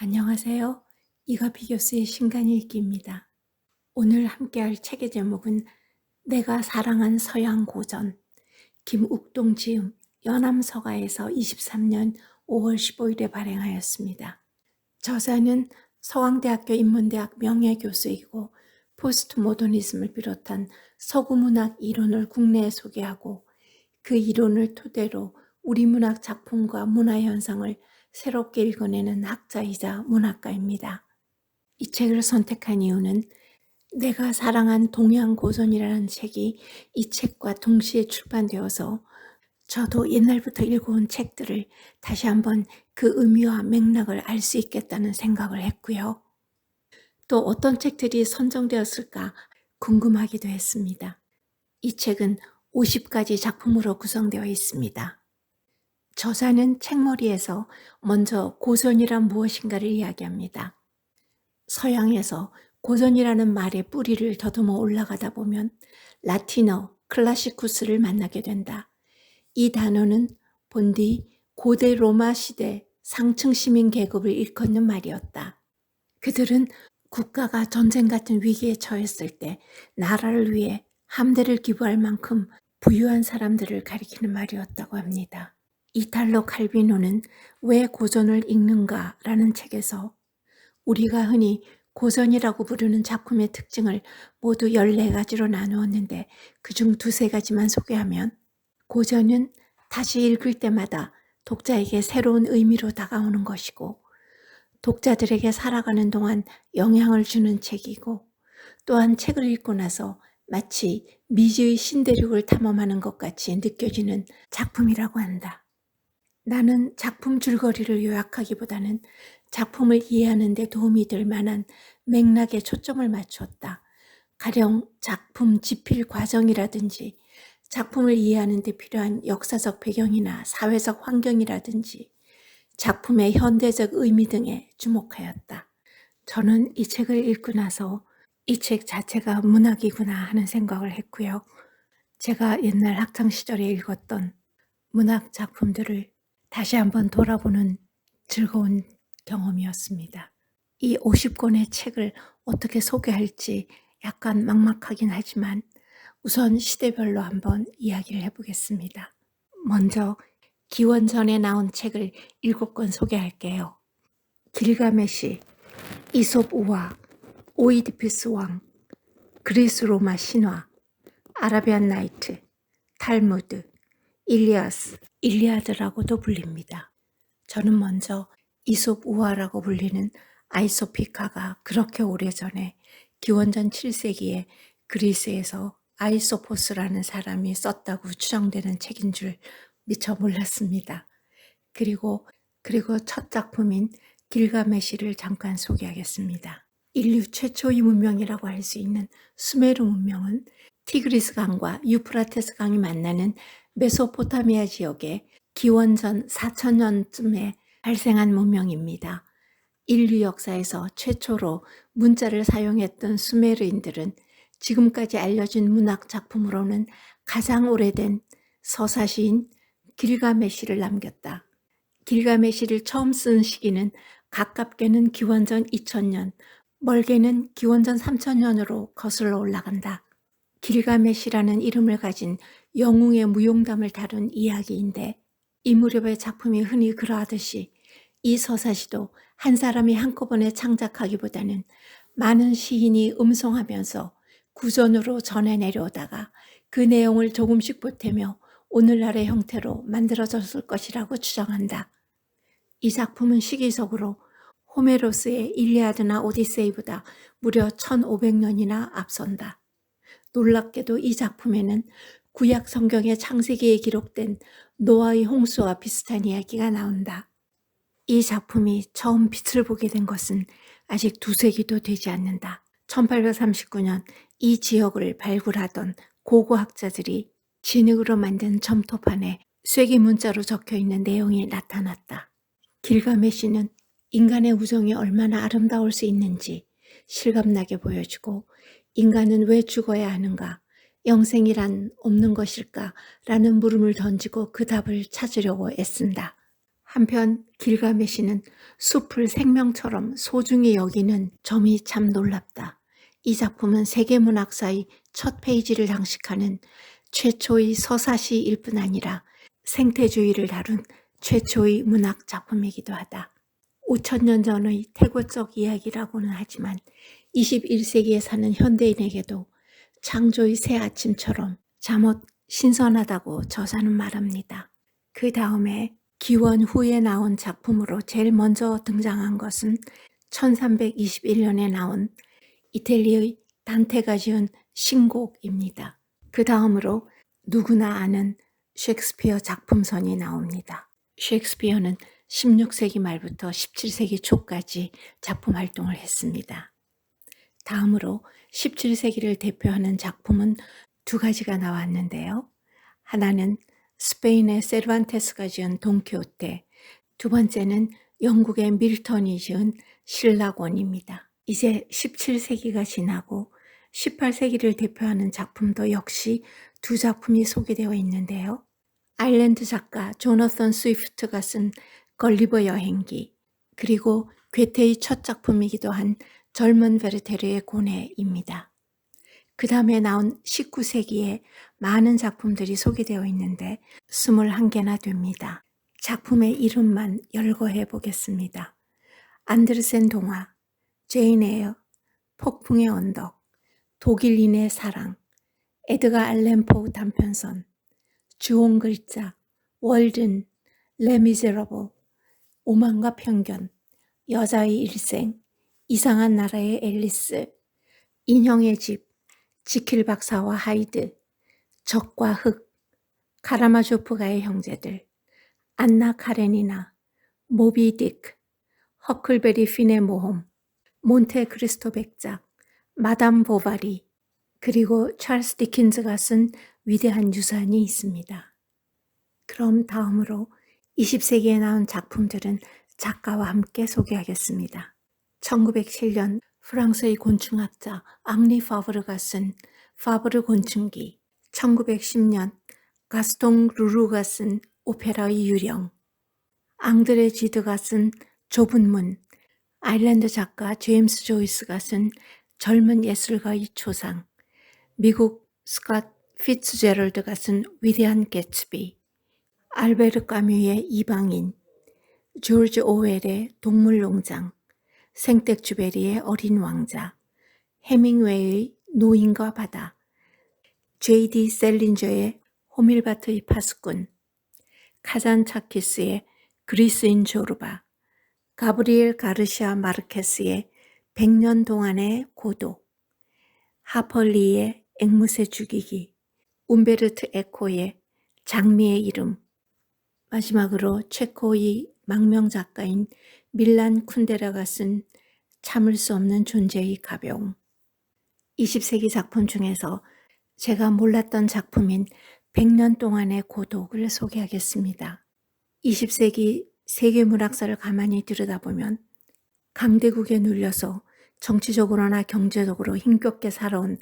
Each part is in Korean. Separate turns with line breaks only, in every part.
안녕하세요. 이가피 교수의 신간읽기입니다. 오늘 함께할 책의 제목은 내가 사랑한 서양 고전, 김욱동 지음, 연암서가에서 23년 5월 15일에 발행하였습니다. 저자는 서강대학교 인문대학 명예교수이고 포스트 모더니즘을 비롯한 서구문학 이론을 국내에 소개하고 그 이론을 토대로 우리 문학 작품과 문화현상을 새롭게 읽어내는 학자이자 문학가입니다. 이 책을 선택한 이유는 내가 사랑한 동양 고전이라는 책이 이 책과 동시에 출판되어서 저도 옛날부터 읽어온 책들을 다시 한번 그 의미와 맥락을 알 수 있겠다는 생각을 했고요. 또 어떤 책들이 선정되었을까 궁금하기도 했습니다. 이 책은 50가지 작품으로 구성되어 있습니다. 저자는 책머리에서 먼저 고전이란 무엇인가를 이야기합니다. 서양에서 고전이라는 말의 뿌리를 더듬어 올라가다 보면 라틴어 클라시쿠스를 만나게 된다. 이 단어는 본디 고대 로마 시대 상층 시민 계급을 일컫는 말이었다. 그들은 국가가 전쟁 같은 위기에 처했을 때 나라를 위해 함대를 기부할 만큼 부유한 사람들을 가리키는 말이었다고 합니다. 이탈로 칼비노는 왜 고전을 읽는가라는 책에서 우리가 흔히 고전이라고 부르는 작품의 특징을 모두 14가지로 나누었는데 그중 2-3가지만 소개하면, 고전은 다시 읽을 때마다 독자에게 새로운 의미로 다가오는 것이고 독자들에게 살아가는 동안 영향을 주는 책이고, 또한 책을 읽고 나서 마치 미지의 신대륙을 탐험하는 것 같이 느껴지는 작품이라고 한다. 나는 작품 줄거리를 요약하기보다는 작품을 이해하는 데 도움이 될 만한 맥락에 초점을 맞추었다. 가령 작품 집필 과정이라든지 작품을 이해하는 데 필요한 역사적 배경이나 사회적 환경이라든지 작품의 현대적 의미 등에 주목하였다. 저는 이 책을 읽고 나서 이 책 자체가 문학이구나 하는 생각을 했고요. 제가 옛날 학창시절에 읽었던 문학 작품들을 다시 한번 돌아보는 즐거운 경험이었습니다. 이 50권의 책을 어떻게 소개할지 약간 막막하긴 하지만 우선 시대별로 한번 이야기를 해보겠습니다. 먼저 기원전에 나온 책을 7권 소개할게요. 길가메시, 이솝 우화, 오이디푸스 왕, 그리스 로마 신화, 아라비안 나이트, 탈무드, 일리아스, 일리아드라고도 불립니다. 저는 먼저 이솝 우화라고 불리는 아이소피카가 그렇게 오래전에 기원전 7세기에 그리스에서 아이소포스라는 사람이 썼다고 추정되는 책인 줄 미처 몰랐습니다. 그리고 첫 작품인 길가메시를 잠깐 소개하겠습니다. 인류 최초의 문명이라고 할 수 있는 수메르 문명은 티그리스 강과 유프라테스 강이 만나는 메소포타미아 지역에 기원전 4000년쯤에 발생한 문명입니다. 인류 역사에서 최초로 문자를 사용했던 수메르인들은 지금까지 알려진 문학 작품으로는 가장 오래된 서사시인 길가메시를 남겼다. 길가메시를 처음 쓴 시기는 가깝게는 기원전 2000년, 멀게는 기원전 3000년으로 거슬러 올라간다. 길가메시라는 이름을 가진 영웅의 무용담을 다룬 이야기인데, 이 무렵의 작품이 흔히 그러하듯이 이 서사시도 한 사람이 한꺼번에 창작하기보다는 많은 시인이 음송하면서 구전으로 전해 내려오다가 그 내용을 조금씩 보태며 오늘날의 형태로 만들어졌을 것이라고 추정한다. 이 작품은 시기적으로 호메로스의 일리아드나 오디세이보다 무려 1500년이나 앞선다. 놀랍게도 이 작품에는 구약 성경의 창세기에 기록된 노아의 홍수와 비슷한 이야기가 나온다. 이 작품이 처음 빛을 보게 된 것은 아직 2세기도 되지 않는다. 1839년 이 지역을 발굴하던 고고학자들이 진흙으로 만든 점토판에 쇠기 문자로 적혀있는 내용이 나타났다. 길가메시는 인간의 우정이 얼마나 아름다울 수 있는지 실감나게 보여주고, 인간은 왜 죽어야 하는가, 영생이란 없는 것일까 라는 물음을 던지고 그 답을 찾으려고 애쓴다. 한편 길가메시는 숲을 생명처럼 소중히 여기는 점이 참 놀랍다. 이 작품은 세계문학사의 첫 페이지를 장식하는 최초의 서사시일 뿐 아니라 생태주의를 다룬 최초의 문학 작품이기도 하다. 5,000년 전의 태고적 이야기라고는 하지만 21세기에 사는 현대인에게도 창조의 새 아침처럼 잠옷 신선하다고 저자는 말합니다. 그 다음에 기원 후에 나온 작품으로 제일 먼저 등장한 것은 1321년에 나온 이탈리아의 단테가 지은 신곡입니다. 그 다음으로 누구나 아는 셰익스피어 작품선이 나옵니다. 셰익스피어는 16세기 말부터 17세기 초까지 작품 활동을 했습니다. 다음으로 17세기를 대표하는 작품은 두 가지가 나왔는데요. 하나는 스페인의 세르반테스가 지은 돈키호테, 두 번째는 영국의 밀턴이 지은 신라권입니다. 이제 17세기가 지나고 18세기를 대표하는 작품도 역시 두 작품이 소개되어 있는데요. 아일랜드 작가 조너선 스위프트가 쓴 걸리버 여행기, 그리고 괴테의 첫 작품이기도 한 젊은 베르테르의 고뇌입니다. 그 다음에 나온 19세기에 많은 작품들이 소개되어 있는데 21개나 됩니다. 작품의 이름만 열거해 보겠습니다. 안데르센 동화, 제인 에어, 폭풍의 언덕, 독일인의 사랑, 에드가 알렌 포 단편선, 주홍 글자, 월든, 레미제러블, 오만과 편견, 여자의 일생, 이상한 나라의 앨리스, 인형의 집, 지킬 박사와 하이드, 적과 흑, 카라마조프가의 형제들, 안나 카레니나, 모비 딕, 허클베리 핀의 모험, 몬테 크리스토 백작, 마담 보바리, 그리고 찰스 디킨즈가 쓴 위대한 유산이 있습니다. 그럼 다음으로 20세기에 나온 작품들은 작가와 함께 소개하겠습니다. 1907년 프랑스의 곤충학자 앙리 파브르가 쓴 파브르 곤충기, 1910년 가스통 루루가 쓴 오페라의 유령, 앙드레 지드가 쓴 좁은 문, 아일랜드 작가 제임스 조이스가 쓴 젊은 예술가의 초상, 미국 스캇 피츠제럴드가 쓴 위대한 개츠비, 알베르 까뮈의 이방인, 조지 오웰의 동물농장, 생텍쥐베리의 어린 왕자, 해밍웨이의 노인과 바다, J.D. 셀린저의 호밀바트의 파수꾼, 카잔 차키스의 그리스인 조르바, 가브리엘 가르시아 마르케스의 100년 동안의 고독, 하펄리의 앵무새 죽이기, 움베르트 에코의 장미의 이름, 마지막으로 체코의 망명 작가인 밀란 쿤데라가 쓴 참을 수 없는 존재의 가벼움. 20세기 작품 중에서 제가 몰랐던 작품인 100년 동안의 고독을 소개하겠습니다. 20세기 세계 문학사를 가만히 들여다보면 강대국에 눌려서 정치적으로나 경제적으로 힘겹게 살아온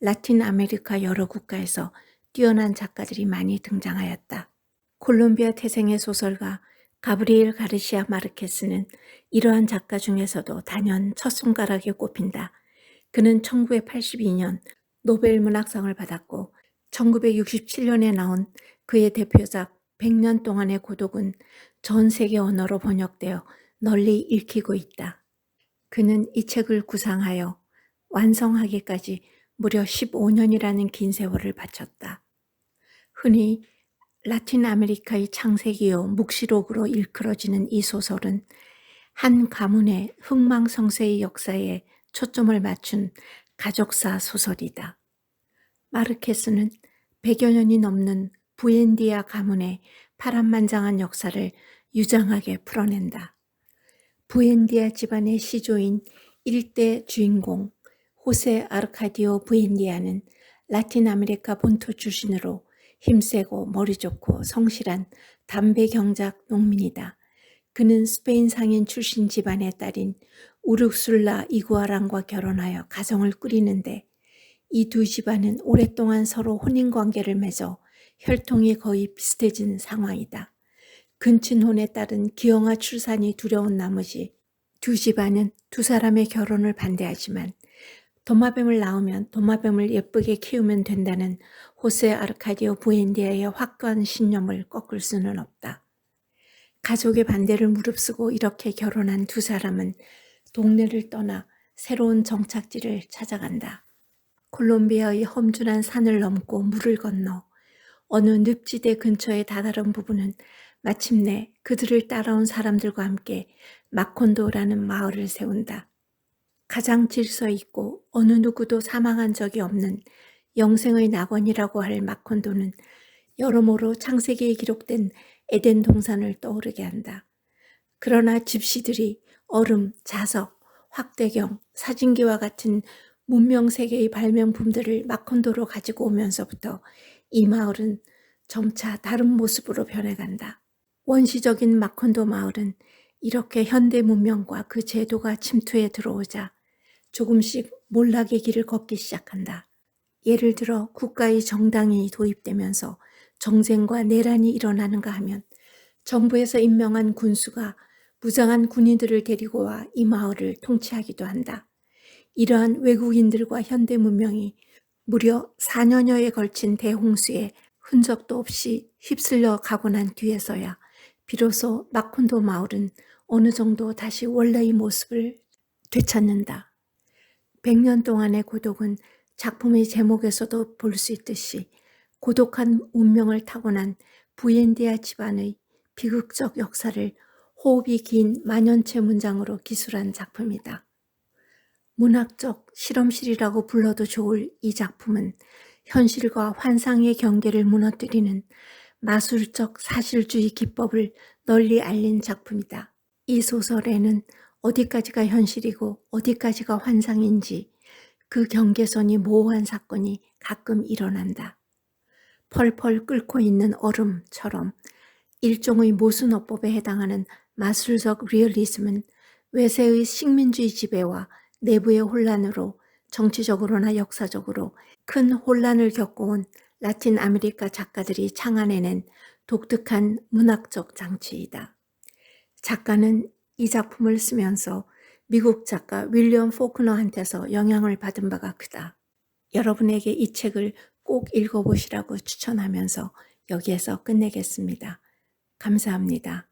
라틴 아메리카 여러 국가에서 뛰어난 작가들이 많이 등장하였다. 콜롬비아 태생의 소설가 가브리엘 가르시아 마르케스는 이러한 작가 중에서도 단연 첫 손가락에 꼽힌다. 그는 1982년 노벨 문학상을 받았고 1967년에 나온 그의 대표작 100년 동안의 고독은 전 세계 언어로 번역되어 널리 읽히고 있다. 그는 이 책을 구상하여 완성하기까지 무려 15년이라는 긴 세월을 바쳤다. 흔히 라틴 아메리카의 창세기요 묵시록으로 일컬어지는 이 소설은 한 가문의 흥망성쇠의 역사에 초점을 맞춘 가족사 소설이다. 마르케스는 100여 년이 넘는 부엔디아 가문의 파란만장한 역사를 유장하게 풀어낸다. 부엔디아 집안의 시조인 일대 주인공 호세 아르카디오 부엔디아는 라틴 아메리카 본토 출신으로 힘세고 머리 좋고 성실한 담배 경작 농민이다. 그는 스페인 상인 출신 집안의 딸인 우르술라 이구아랑과 결혼하여 가정을 꾸리는데 이 두 집안은 오랫동안 서로 혼인관계를 맺어 혈통이 거의 비슷해진 상황이다. 근친혼에 따른 기형아 출산이 두려운 나머지 두 집안은 두 사람의 결혼을 반대하지만 도마뱀을 낳으면 도마뱀을 예쁘게 키우면 된다는 호세 아르카디오 부엔디아의 확고한 신념을 꺾을 수는 없다. 가족의 반대를 무릅쓰고 이렇게 결혼한 두 사람은 동네를 떠나 새로운 정착지를 찾아간다. 콜롬비아의 험준한 산을 넘고 물을 건너 어느 늪지대 근처에 다다른 부부는 마침내 그들을 따라온 사람들과 함께 마콘도라는 마을을 세운다. 가장 질서 있고 어느 누구도 사망한 적이 없는 영생의 낙원이라고 할 마콘도는 여러모로 창세기에 기록된 에덴 동산을 떠오르게 한다. 그러나 집시들이 얼음, 자석, 확대경, 사진기와 같은 문명세계의 발명품들을 마콘도로 가지고 오면서부터 이 마을은 점차 다른 모습으로 변해간다. 원시적인 마콘도 마을은 이렇게 현대 문명과 그 제도가 침투해 들어오자 조금씩 몰락의 길을 걷기 시작한다. 예를 들어 국가의 정당이 도입되면서 정쟁과 내란이 일어나는가 하면 정부에서 임명한 군수가 무장한 군인들을 데리고 와 이 마을을 통치하기도 한다. 이러한 외국인들과 현대 문명이 무려 4년여에 걸친 대홍수에 흔적도 없이 휩쓸려 가고 난 뒤에서야 비로소 마콘도 마을은 어느 정도 다시 원래의 모습을 되찾는다. 100년 동안의 고독은 작품의 제목에서도 볼 수 있듯이 고독한 운명을 타고난 부엔디아 집안의 비극적 역사를 호흡이 긴 만연체 문장으로 기술한 작품이다. 문학적 실험실이라고 불러도 좋을 이 작품은 현실과 환상의 경계를 무너뜨리는 마술적 사실주의 기법을 널리 알린 작품이다. 이 소설에는 어디까지가 현실이고 어디까지가 환상인지 그 경계선이 모호한 사건이 가끔 일어난다. 펄펄 끓고 있는 얼음처럼 일종의 모순어법에 해당하는 마술적 리얼리즘은 외세의 식민주의 지배와 내부의 혼란으로 정치적으로나 역사적으로 큰 혼란을 겪어온 라틴 아메리카 작가들이 창안해낸 독특한 문학적 장치이다. 작가는 이 작품을 쓰면서 미국 작가 윌리엄 포크너한테서 영향을 받은 바가 크다. 여러분에게 이 책을 꼭 읽어보시라고 추천하면서 여기에서 끝내겠습니다. 감사합니다.